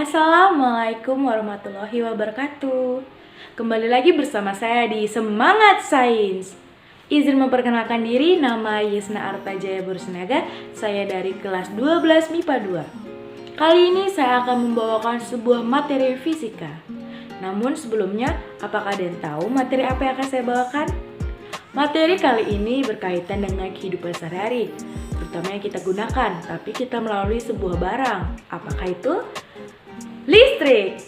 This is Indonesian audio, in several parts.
Assalamualaikum warahmatullahi wabarakatuh. Kembali lagi bersama saya di Semangat Sains. Izin memperkenalkan diri, nama Yesna Arta Jaya Bursenaga. Saya dari kelas 12 MIPA 2. Kali ini saya akan membawakan sebuah materi fisika. Namun sebelumnya, apakah ada yang tahu materi apa yang akan saya bawakan? Materi kali ini berkaitan dengan kehidupan sehari-hari, terutama yang kita gunakan, tapi kita melalui sebuah barang. Apakah itu? Listrik.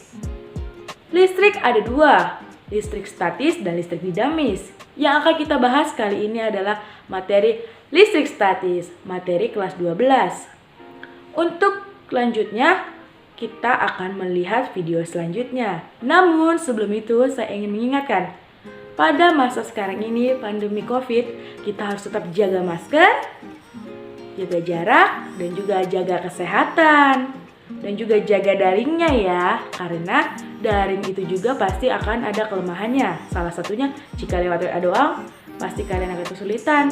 Listrik ada dua, listrik statis dan listrik dinamis. Yang akan kita bahas kali ini adalah materi listrik statis, materi kelas 12. Untuk selanjutnya, kita akan melihat video selanjutnya. Namun sebelum itu saya ingin mengingatkan, pada masa sekarang ini pandemi COVID, kita harus tetap jaga masker, jaga jarak, dan juga jaga kesehatan. Dan juga jaga daringnya ya, karena daring itu juga pasti akan ada kelemahannya. Salah satunya jika lewat WA doang, pasti kalian akan kesulitan.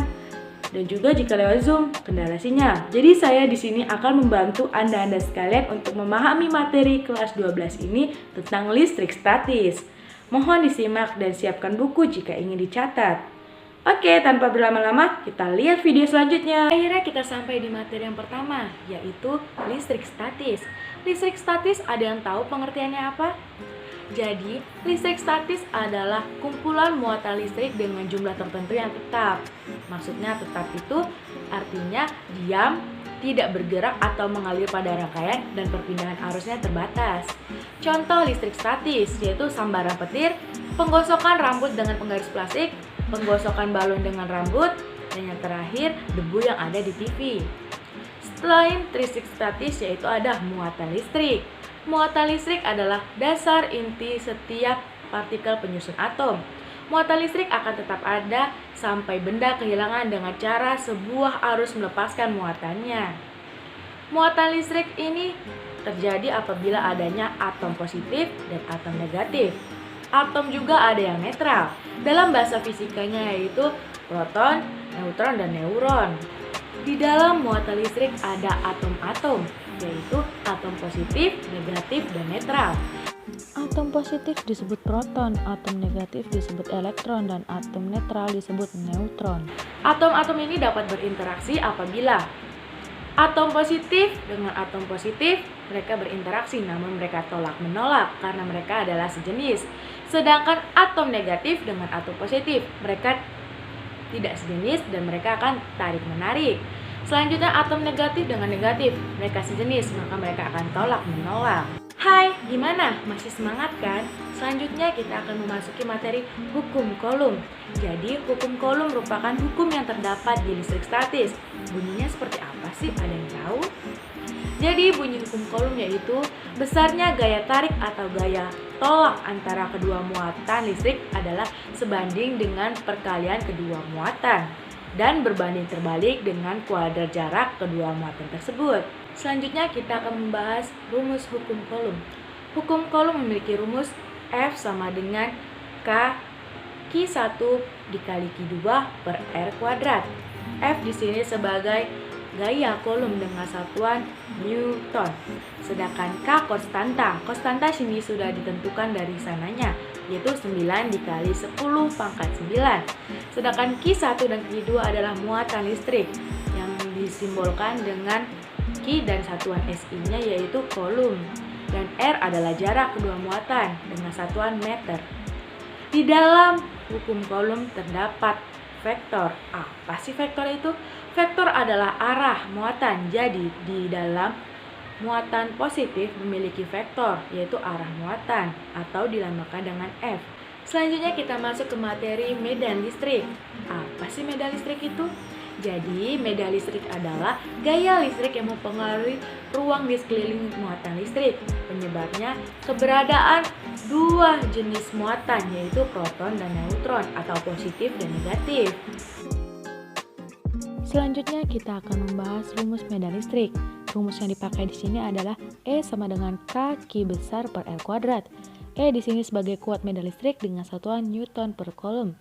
Dan juga jika lewat Zoom, kendala sinyal. Jadi saya di sini akan membantu Anda sekalian untuk memahami materi kelas 12 ini tentang listrik statis. Mohon disimak dan siapkan buku jika ingin dicatat. Oke, tanpa berlama-lama, kita lihat video selanjutnya. Akhirnya kita sampai di materi yang pertama, yaitu listrik statis. Listrik statis ada yang tahu pengertiannya apa? Jadi, listrik statis adalah kumpulan muatan listrik dengan jumlah tertentu yang tetap. Maksudnya tetap itu artinya diam, tidak bergerak atau mengalir pada rangkaian dan perpindahan arusnya terbatas. Contoh listrik statis yaitu sambaran petir, penggosokan rambut dengan penggaris plastik, penggosokan balon dengan rambut, dan yang terakhir debu yang ada di TV. Selain listrik statis yaitu ada muatan listrik. Muatan listrik adalah dasar inti setiap partikel penyusun atom. Muatan listrik akan tetap ada sampai benda kehilangan dengan cara sebuah arus melepaskan muatannya. Muatan listrik ini terjadi apabila adanya atom positif dan atom negatif. Atom juga ada yang netral. Dalam bahasa fisikanya yaitu proton, neutron, dan neuron. Di dalam muatan listrik ada atom-atom, yaitu atom positif, negatif, dan netral. Atom positif disebut proton, atom negatif disebut elektron, dan atom netral disebut neutron. Atom-atom ini dapat berinteraksi apabila atom positif dengan atom positif mereka berinteraksi, namun mereka tolak-menolak karena mereka adalah sejenis. Sedangkan atom negatif dengan atom positif mereka tidak sejenis dan mereka akan tarik-menarik. Selanjutnya atom negatif dengan negatif mereka sejenis, maka mereka akan tolak-menolak. Hai, gimana? Masih semangat kan? Selanjutnya kita akan memasuki materi hukum Coulomb. Jadi hukum Coulomb merupakan hukum yang terdapat di listrik statis. Bunyinya seperti apa sih? Ada yang tahu? Jadi bunyi hukum Coulomb yaitu besarnya gaya tarik atau gaya tolak antara kedua muatan listrik adalah sebanding dengan perkalian kedua muatan dan berbanding terbalik dengan kuadrat jarak kedua muatan tersebut. Selanjutnya kita akan membahas rumus hukum Coulomb. Hukum Coulomb memiliki rumus F sama dengan Q1 dikali Q2 per R kuadrat. F di sini sebagai gaya Coulomb dengan satuan Newton. Sedangkan K konstanta. Konstanta sini sudah ditentukan dari sananya, yaitu 9 dikali 10 pangkat 9. Sedangkan Q1 dan Q2 adalah muatan listrik yang disimbolkan dengan Q dan satuan SI-nya yaitu Coulomb. Dan R adalah jarak kedua muatan dengan satuan meter. Di dalam hukum Coulomb terdapat vektor. Apa sih vektor itu? Vektor adalah arah muatan. Jadi di dalam muatan positif memiliki vektor yaitu arah muatan atau dinamakan dengan F. Selanjutnya kita masuk ke materi medan listrik. Apa sih medan listrik itu? Jadi medan listrik adalah gaya listrik yang mempengaruhi ruang di sekeliling muatan listrik. Penyebabnya keberadaan dua jenis muatan yaitu proton dan neutron atau positif dan negatif. Selanjutnya kita akan membahas rumus medan listrik. Rumus yang dipakai di sini adalah E sama dengan K Q besar per R kuadrat. E di sini sebagai kuat medan listrik dengan satuan Newton per Coulomb.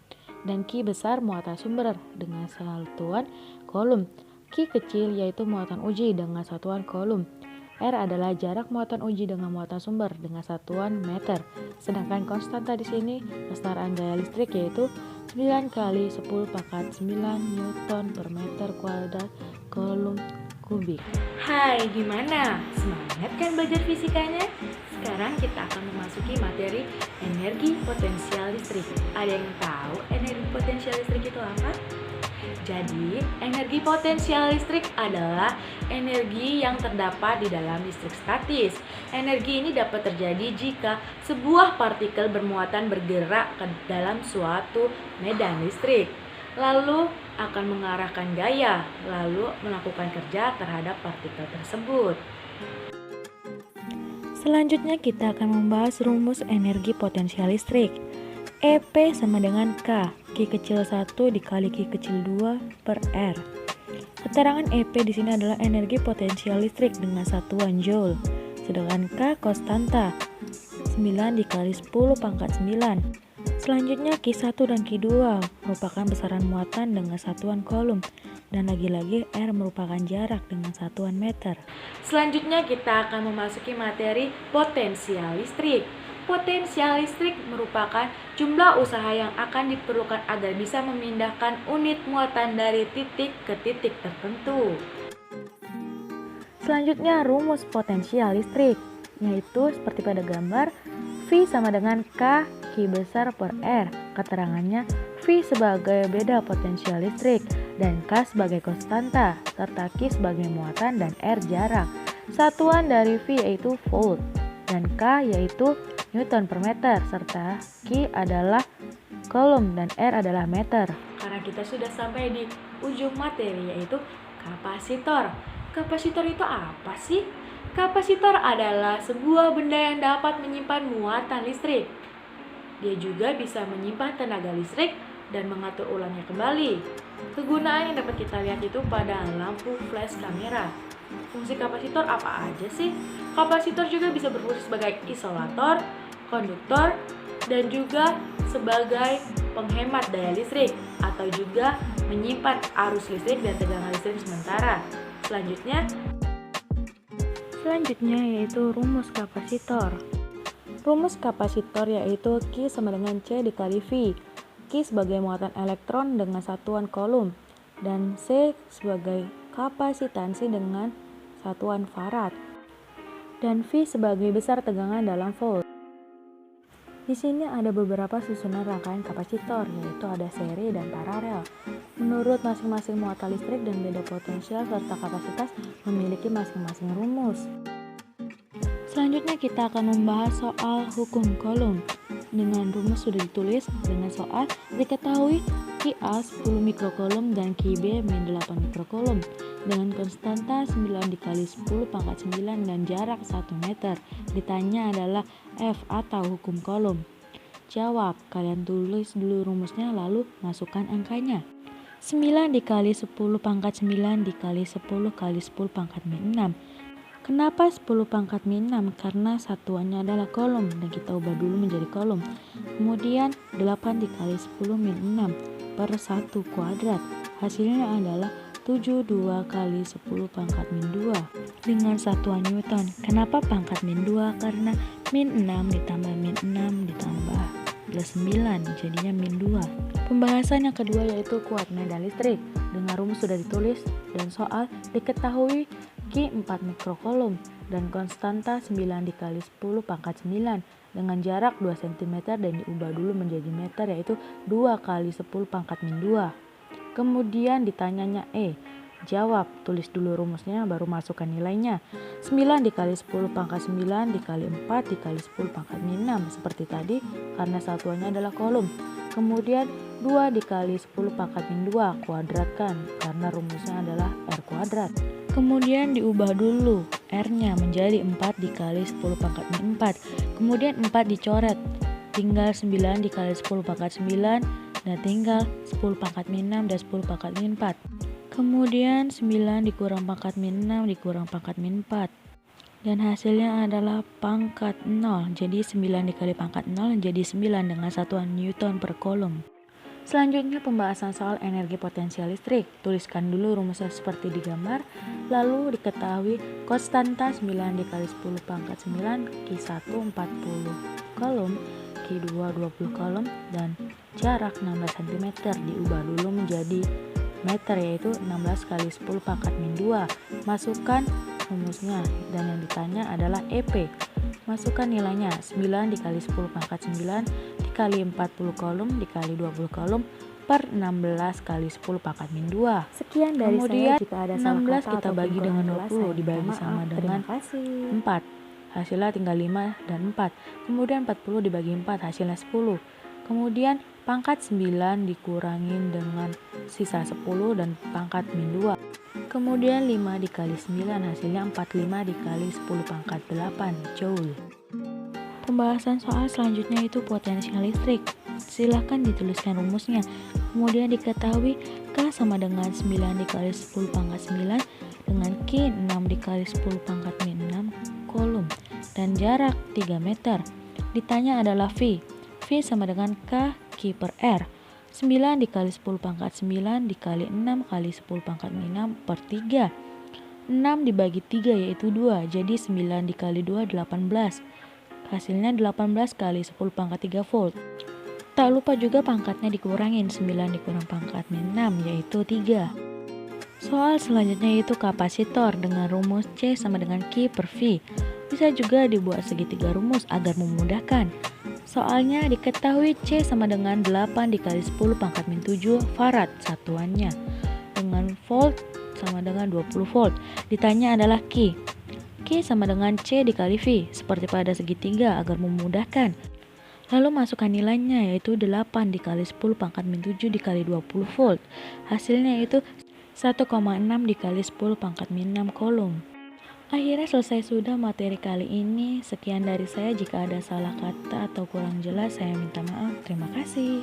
Dan Q besar muatan sumber dengan satuan Coulomb. Q kecil yaitu muatan uji dengan satuan Coulomb. R adalah jarak muatan uji dengan muatan sumber dengan satuan meter. Sedangkan konstanta di sini kesetaraan gaya listrik yaitu 9 kali 10 pangkat 9 Newton per meter kuadrat kolom kubik. Hai, gimana? Semangat kan belajar fisikanya? Sekarang kita akan memasuki materi energi potensial listrik. Ada yang tahu energi potensial listrik itu apa? Jadi, energi potensial listrik adalah energi yang terdapat di dalam listrik statis. Energi ini dapat terjadi jika sebuah partikel bermuatan bergerak ke dalam suatu medan listrik, lalu akan mengarahkan gaya, lalu melakukan kerja terhadap partikel tersebut. Selanjutnya kita akan membahas rumus energi potensial listrik. EP sama dengan K, Q kecil 1 dikali Q kecil 2 per R. Keterangan EP di sini adalah energi potensial listrik dengan satuan Joule. Sedangkan K konstanta, 9 dikali 10 pangkat 9. Selanjutnya Q1 dan Q2 merupakan besaran muatan dengan satuan kolom. Dan lagi-lagi R merupakan jarak dengan satuan meter. Selanjutnya kita akan memasuki materi potensial listrik. Potensial listrik merupakan jumlah usaha yang akan diperlukan agar bisa memindahkan unit muatan dari titik ke titik tertentu. Selanjutnya rumus potensial listrik, yaitu seperti pada gambar, V sama dengan K Q besar per R. Keterangannya V sebagai beda potensial listrik dan K sebagai konstanta, serta Q sebagai muatan dan R jarak. Satuan dari V yaitu volt dan K yaitu Newton per meter, serta Q adalah kolom dan R adalah meter. Karena kita sudah sampai di ujung materi yaitu kapasitor. Kapasitor itu apa sih? Kapasitor adalah sebuah benda yang dapat menyimpan muatan listrik. Dia juga bisa menyimpan tenaga listrik dan mengatur ulangnya kembali. Kegunaan yang dapat kita lihat itu pada lampu flash kamera. Fungsi kapasitor apa aja sih? Kapasitor juga bisa berfungsi sebagai isolator, konduktor, dan juga sebagai penghemat daya listrik atau juga menyimpan arus listrik dan tegangan listrik sementara. Selanjutnya yaitu rumus kapasitor. Rumus kapasitor yaitu Q sama dengan C dikali V. Q sebagai muatan elektron dengan satuan kolom dan C sebagai kapasitansi dengan satuan farad dan V sebagai besar tegangan dalam volt. Di sini ada beberapa susunan rangkaian kapasitor, yaitu ada seri dan paralel. Menurut masing-masing muatan listrik dan beda potensial serta kapasitas memiliki masing-masing rumus. Selanjutnya kita akan membahas soal hukum Coulomb. Dengan rumus sudah ditulis dengan soal diketahui QA 10 mikrocoulomb dan QB min 8 mikrocoulomb dengan konstanta 9 dikali 10 pangkat 9 dan jarak 1 meter. Ditanya adalah F atau hukum Coulomb. Jawab, kalian tulis dulu rumusnya lalu masukkan angkanya. 9 dikali 10 pangkat 9 dikali 10 kali 10 pangkat min 6. Kenapa 10 pangkat min 6? Karena satuannya adalah kolom dan kita ubah dulu menjadi kolom. Kemudian 8 dikali 10 min 6 per 1 kuadrat. Hasilnya adalah 72 kali 10 pangkat min 2 dengan satuan Newton. Kenapa pangkat min 2? Karena min 6 ditambah min 6 ditambah plus 9 jadinya min 2. Pembahasan yang kedua yaitu kuat medan listrik. Dengan rumus sudah ditulis dan soal diketahui Q 4 mikrocoulomb dan konstanta 9 dikali 10 pangkat 9 dengan jarak 2 cm dan diubah dulu menjadi meter yaitu 2 kali 10 pangkat min 2. Kemudian ditanyanya jawab, tulis dulu rumusnya baru masukkan nilainya. 9 dikali 10 pangkat 9 dikali 4 dikali 10 pangkat min 6 seperti tadi karena satuannya adalah kolom. Kemudian 2 dikali 10 pangkat min 2 kuadratkan karena rumusnya adalah R kuadrat. Kemudian diubah dulu R-nya menjadi 4 dikali 10 pangkat min 4. Kemudian 4 dicoret, tinggal 9 dikali 10 pangkat 9 dan tinggal 10 pangkat min 6 dan 10 pangkat min 4. Kemudian 9 dikurang pangkat min 6 dikurang pangkat min 4. Dan hasilnya adalah pangkat 0. Jadi 9 dikali pangkat 0 jadi 9 dengan satuan Newton per kolom. Selanjutnya pembahasan soal energi potensial listrik. Tuliskan dulu rumusnya seperti di gambar, lalu diketahui konstanta 9 dikali 10 pangkat 9, Q1 40 kolom, Q2 20 kolom, dan jarak 16 cm diubah dulu menjadi meter, yaitu 16 kali 10 pangkat min 2. Masukkan rumusnya dan yang ditanya adalah EP. Masukkan nilainya 9 dikali 10 pangkat 9 dikali 40 kolom dikali 20 kolom per 16 kali 10 pangkat min 2. Sekian dari Kemudian saya. Jika ada salah 16 kata kita ataupun bagi kurang dengan jelas, 20 saya dibagi minta sama maaf. dengan Terima kasih. 4. Hasilnya tinggal 5 dan 4. Kemudian 40 dibagi 4 hasilnya 10. Kemudian pangkat 9 dikurangin dengan sisa 10 dan pangkat min 2. Kemudian 5 dikali 9 hasilnya 45 dikali 10 pangkat 8 Joule. Pembahasan soal selanjutnya itu potensial listrik. Silahkan dituliskan rumusnya. Kemudian diketahui K sama dengan 9 dikali 10 pangkat 9 dengan Q 6 dikali 10 pangkat min 6 kolom dan jarak 3 meter. Ditanya adalah V. V sama dengan K Q per R. 9 dikali 10 pangkat 9 dikali 6 kali 10 pangkat min 6 per 3. 6 dibagi 3 yaitu 2, jadi 9 dikali 2 18. Hasilnya 18 kali 10 pangkat 3 volt. Tak lupa juga pangkatnya dikurangin, 9 dikurang pangkat min 6 yaitu 3. Soal selanjutnya yaitu kapasitor dengan rumus C sama dengan Q per V. Bisa juga dibuat segitiga rumus agar memudahkan. Soalnya diketahui C sama dengan 8 dikali 10 pangkat min 7 farad satuannya. Dengan volt sama dengan 20 volt. Ditanya adalah Q. Q sama dengan C dikali V, seperti pada segitiga agar memudahkan. Lalu masukkan nilainya yaitu 8 dikali 10 pangkat min 7 dikali 20 volt. Hasilnya yaitu 1,6 dikali 10 pangkat min 6 kolom. Akhirnya selesai sudah materi kali ini. Sekian dari saya, jika ada salah kata atau kurang jelas saya minta maaf. Terima kasih.